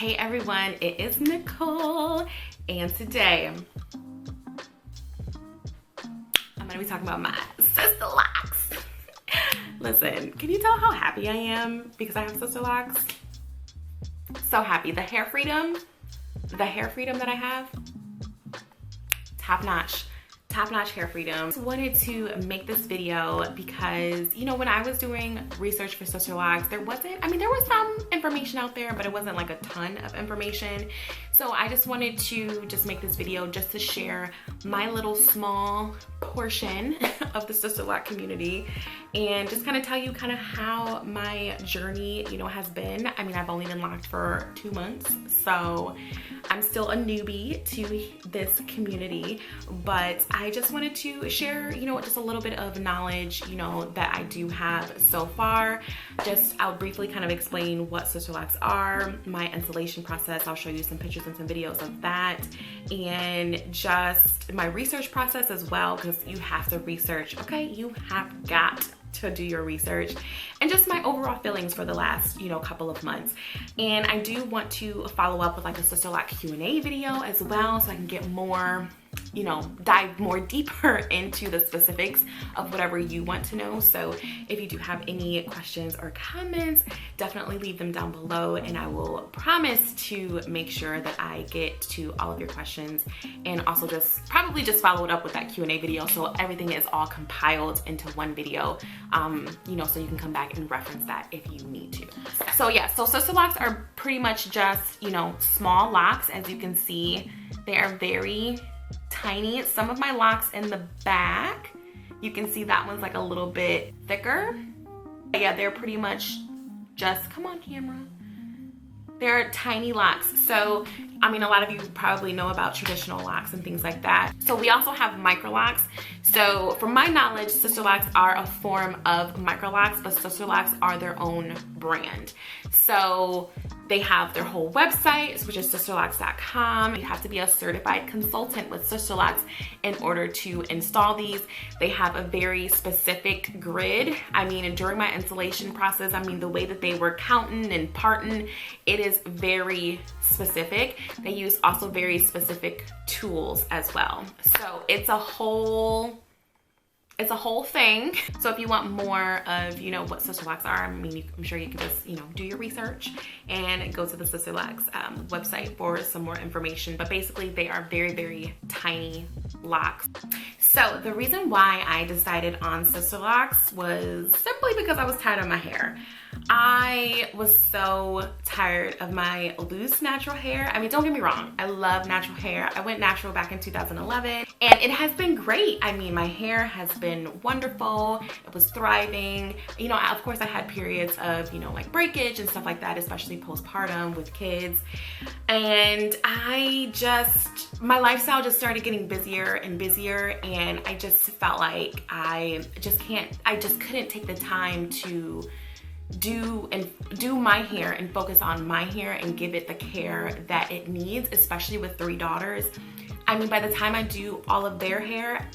Hey everyone, it is Nicole, and today I'm gonna be talking about my Sisterlocks. Listen, can you tell how happy I am because I have Sisterlocks? So happy. The hair freedom that I have, top notch hair freedom. Just wanted to make this video because, you know, when I was doing research for Sisterlocks, there was some information out there, but it wasn't like a ton of information. So I just wanted to make this video just to share my little small portion of the Sisterlock community and just kind of tell you kind of how my journey, you know, has been. I mean, I've only been locked for 2 months, so I'm still a newbie to this community, but I just wanted to share, you know, just a little bit of knowledge, you know, that I do have so far. I'll briefly kind of explain what Sisterlocks are, my installation process. I'll show you some pictures and some videos of that, and just my research process as well, because you have to research, okay? You have got to do your research, and just my overall feelings for the last, you know, couple of months. And I do want to follow up with like a Sisterlock Q&A video as well, so I can get more, you know, dive more deeper into the specifics of whatever you want to know. So if you do have any questions or comments, definitely leave them down below, and I will promise to make sure that I get to all of your questions, and also probably just follow it up with that Q&A video, so everything is all compiled into one video, you know, so you can come back and reference that if you need to. So yeah, so Sisterlocks are pretty much just, you know, small locks. As you can see, they are very tiny. Some of my locks in the back, you can see that one's like a little bit thicker. But yeah, they're pretty much just, come on camera, they're tiny locks. So I mean, a lot of you probably know about traditional locks and things like that. So we also have micro locks. So from my knowledge, Sisterlocks are a form of micro locks, but Sisterlocks are their own brand. So they have their whole website, which is sisterlocks.com. You have to be a certified consultant with Sisterlocks in order to install these. They have a very specific grid. I mean, during my installation process, I mean, the way that they were counting and parting, it is very specific. They use also very specific tools as well. So it's a whole thing. So if you want more of, you know, what Sisterlocks are, I mean, I'm sure you can just, you know, do your research and go to the Sisterlocks website for some more information. But basically, they are very, very tiny locks. So the reason why I decided on Sisterlocks was simply because I was tired of my hair. I was so tired of my loose natural hair. I mean, don't get me wrong, I love natural hair. I went natural back in 2011, and it has been great. I mean, my hair has been wonderful. It was thriving. You know, of course I had periods of, you know, like breakage and stuff like that, especially postpartum with kids. And my lifestyle just started getting busier and busier, and I just felt like I just couldn't take the time to do my hair and focus on my hair and give it the care that it needs, especially with 3 daughters. I mean, by the time I do all of their hair,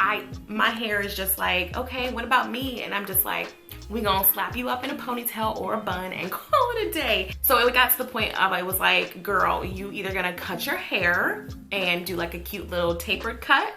my hair is just like, okay, what about me? And I'm just like, we gonna slap you up in a ponytail or a bun and call it a day. So it got to the point of, I was like, girl, you either gonna cut your hair and do like a cute little tapered cut,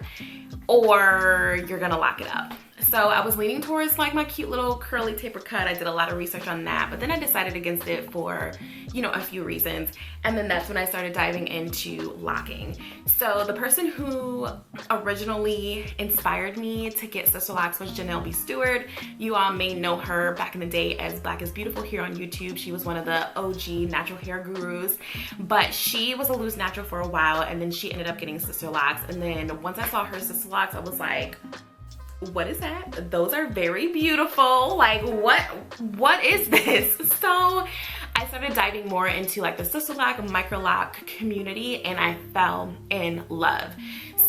or you're gonna lock it up. So I was leaning towards like my cute little curly taper cut. I did a lot of research on that, but then I decided against it for, you know, a few reasons. And then that's when I started diving into locking. So the person who originally inspired me to get Sisterlocks was Janelle B. Stewart. You all may know her back in the day as Black is Beautiful here on YouTube. She was one of the OG natural hair gurus, but she was a loose natural for a while, and then she ended up getting Sisterlocks. And then once I saw her Sisterlocks, I was like, what is that? Those are very beautiful. Like, what is this? So I started diving more into like the Sisterlock micro lock community, and I fell in love.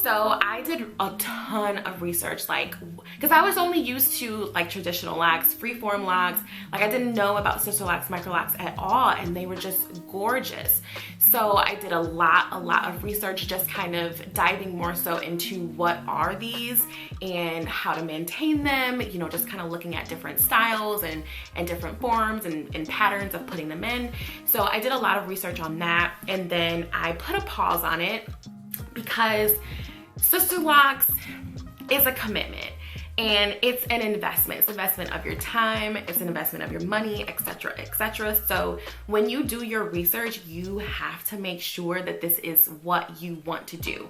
So I did a ton of research, like, because I was only used to like traditional locks, freeform locks. Like, I didn't know about Sisterlocks, micro locks at all, and they were just gorgeous. So I did a lot of research, just kind of diving more so into what are these and how to maintain them, you know, just kind of looking at different styles and different forms and patterns of putting them in. So I did a lot of research on that, and then I put a pause on it because Sisterlocks is a commitment. And it's an investment. It's an investment of your time, it's an investment of your money, etc., etc. So when you do your research, you have to make sure that this is what you want to do.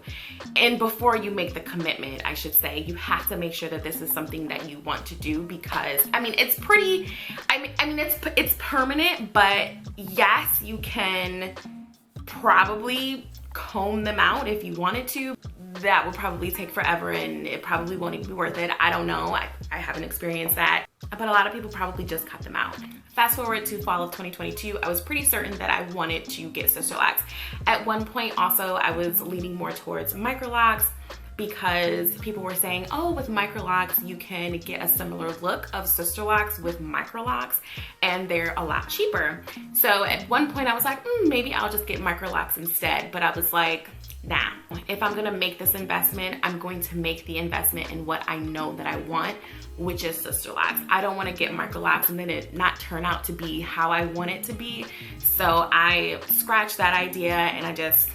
And before you make the commitment, I should say, you have to make sure that this is something that you want to do, because I mean, it's pretty, it's permanent, but yes, you can probably comb them out if you wanted to. That would probably take forever, and it probably won't even be worth it. I don't know. I haven't experienced that. But a lot of people probably just cut them out. Fast forward to fall of 2022, I was pretty certain that I wanted to get Sisterlocks. At one point also, I was leaning more towards micro locks, because people were saying, oh, with micro locks, you can get a similar look of Sisterlocks with micro locks, and they're a lot cheaper. So at one point I was like, maybe I'll just get micro locks instead. But I was like, nah, if I'm gonna make this investment, I'm going to make the investment in what I know that I want, which is Sisterlocks. I don't wanna get micro locks and then it not turn out to be how I want it to be. So I scratched that idea and I just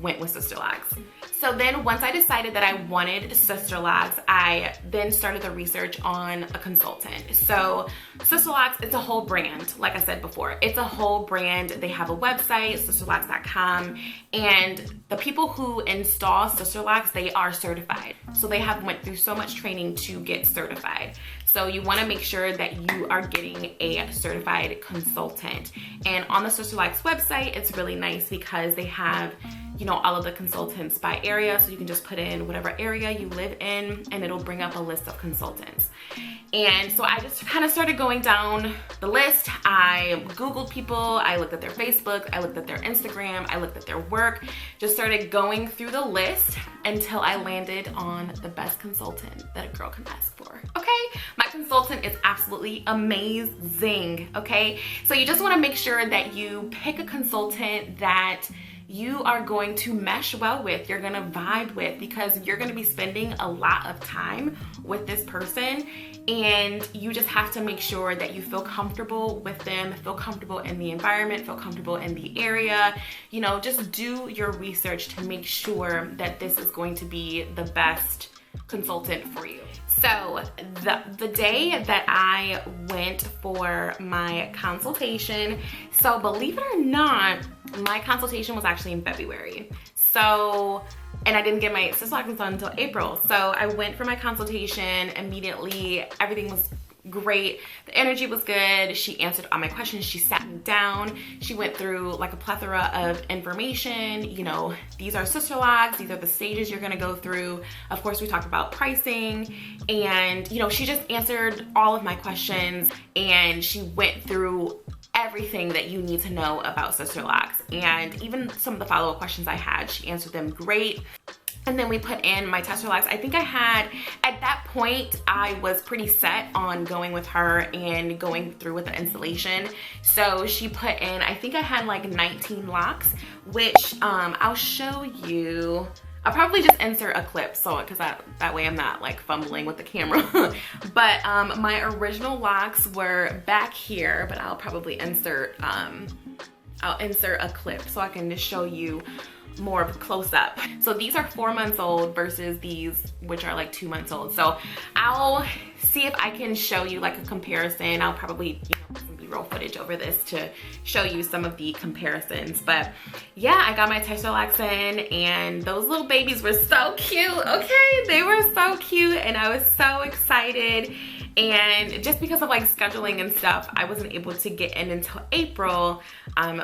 went with Sisterlocks. So then once I decided that I wanted Sisterlocks, I then started the research on a consultant. So Sisterlocks, it's a whole brand. Like I said before, it's a whole brand. They have a website, sisterlocks.com, and the people who install Sisterlocks, they are certified. So they have went through so much training to get certified. So you want to make sure that you are getting a certified consultant. And on the Sisterlocks website, it's really nice because they have, you know, all of the consultants by area. So you can just put in whatever area you live in and it'll bring up a list of consultants. And so I just kind of started going down the list. I Googled people, I looked at their Facebook, I looked at their Instagram, I looked at their work, just started going through the list until I landed on the best consultant that a girl can ask for. Okay, my consultant is absolutely amazing. Okay, so you just want to make sure that you pick a consultant that you are going to mesh well with, you're gonna vibe with, because you're gonna be spending a lot of time with this person, and you just have to make sure that you feel comfortable with them, feel comfortable in the environment, feel comfortable in the area. You know, just do your research to make sure that this is going to be the best consultant for you. So the day that I went for my consultation, so believe it or not, my consultation was actually in February. So, and I didn't get my Sisterlocks done until April. So I went for my consultation immediately. Everything was great. The energy was good. She answered all my questions. She sat me down. She went through like a plethora of information. You know, these are Sisterlocks. These are the stages you're going to go through. Of course, we talked about pricing, and, you know, she just answered all of my questions, and she went through everything that you need to know about Sisterlocks. And even some of the follow-up questions I had, she answered them great. And then we put in my tester locks. I think I had, at that point, I was pretty set on going with her and going through with the installation. So she put in, I think I had like 19 locks, which I'll show you. I'll probably just insert a clip, so because that way I'm not like fumbling with the camera. But my original locks were back here, but I'll probably insert, I'll insert a clip so I can just show you more close up. So these are 4 months old versus these, which are like 2 months old. So I'll see if I can show you like a comparison. I'll probably, you know, put some B-roll footage over this to show you some of the comparisons. But yeah, I got my Sisterlocks in, and those little babies were so cute. Okay, they were so cute, and I was so excited. And just because of like scheduling and stuff, I wasn't able to get in until April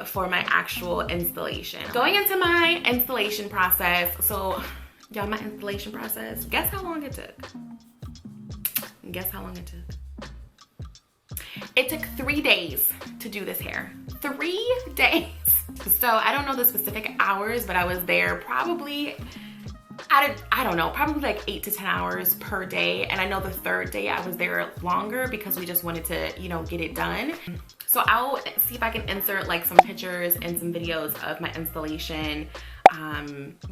for my actual installation. Going into my installation process, so y'all, my installation process, guess how long it took? Guess how long it took? It took 3 days to do this hair. 3 days. So I don't know the specific hours, but I was there probably I don't know, probably like 8 to 10 hours per day. And I know the third day I was there longer because we just wanted to, you know, get it done. So I'll see if I can insert like some pictures and some videos of my installation.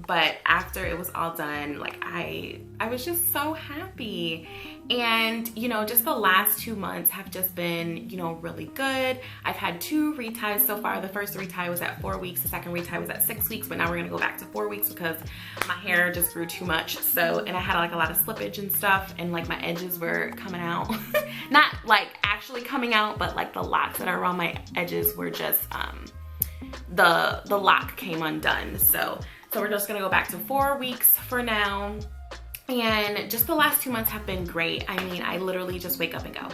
But after it was all done, like I was just so happy. And you know, just the last 2 months have just been, you know, really good. I've had 2 reties so far. The first retie was at 4 weeks, the second retie was at 6 weeks, but now we're gonna go back to 4 weeks because my hair just grew too much. So, and I had like a lot of slippage and stuff, and like my edges were coming out. Not like actually coming out, but like the locks that are around my edges were just the lock came undone. So we're just gonna go back to 4 weeks for now. And just the last 2 months have been great. I mean, I literally just wake up and go.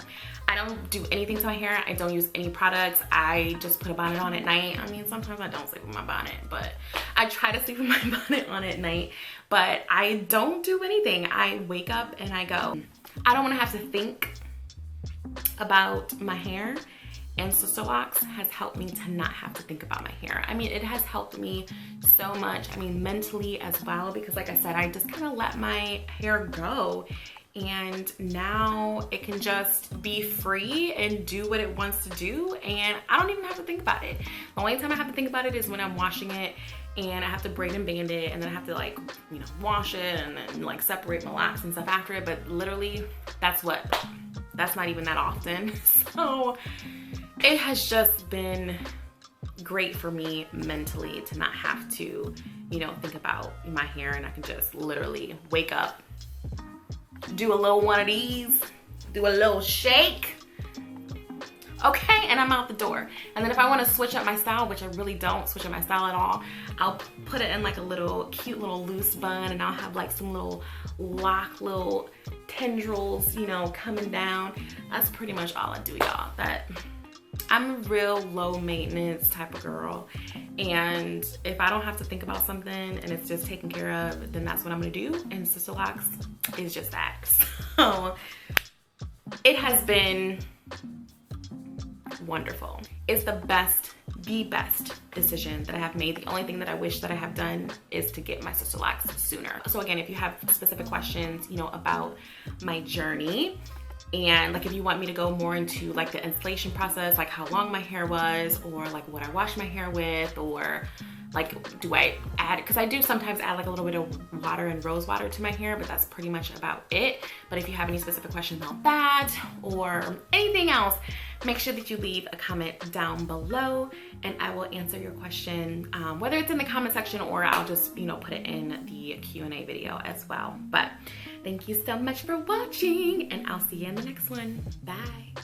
I don't do anything to my hair. I don't use any products. I just put a bonnet on at night. I mean, sometimes I don't sleep with my bonnet, but I try to sleep with my bonnet on at night. But I don't do anything. I wake up and I go. I don't want to have to think about my hair. And Sisterlocks has helped me to not have to think about my hair. I mean, it has helped me so much. I mean, mentally as well, because like I said, I just kind of let my hair go. And now it can just be free and do what it wants to do. And I don't even have to think about it. The only time I have to think about it is when I'm washing it and I have to braid and band it, and then I have to like, you know, wash it and then like separate my locks and stuff after it. But literally, that's not even that often. So it has just been great for me mentally to not have to, you know, think about my hair, and I can just literally wake up, do a little one of these, do a little shake, okay, and I'm out the door. And then if I want to switch up my style, which I really don't switch up my style at all, I'll put it in like a little cute little loose bun, and I'll have like some little little tendrils, you know, coming down. That's pretty much all I do, y'all. I'm a real low maintenance type of girl, and if I don't have to think about something and it's just taken care of, then that's what I'm gonna do. And Sisterlocks is just that. So it has been wonderful. It's the best decision that I have made. The only thing that I wish that I have done is to get my Sisterlocks sooner. So again, if you have specific questions, you know, about my journey, and like if you want me to go more into like the installation process, like how long my hair was, or like what I wash my hair with, or like do I add, because I do sometimes add like a little bit of water and rose water to my hair, but that's pretty much about it. But if you have any specific questions about that or anything else, make sure that you leave a comment down below and I will answer your question, whether it's in the comment section or I'll just, you know, put it in the Q&A video as well. But thank you so much for watching, and I'll see you in the next one. Bye.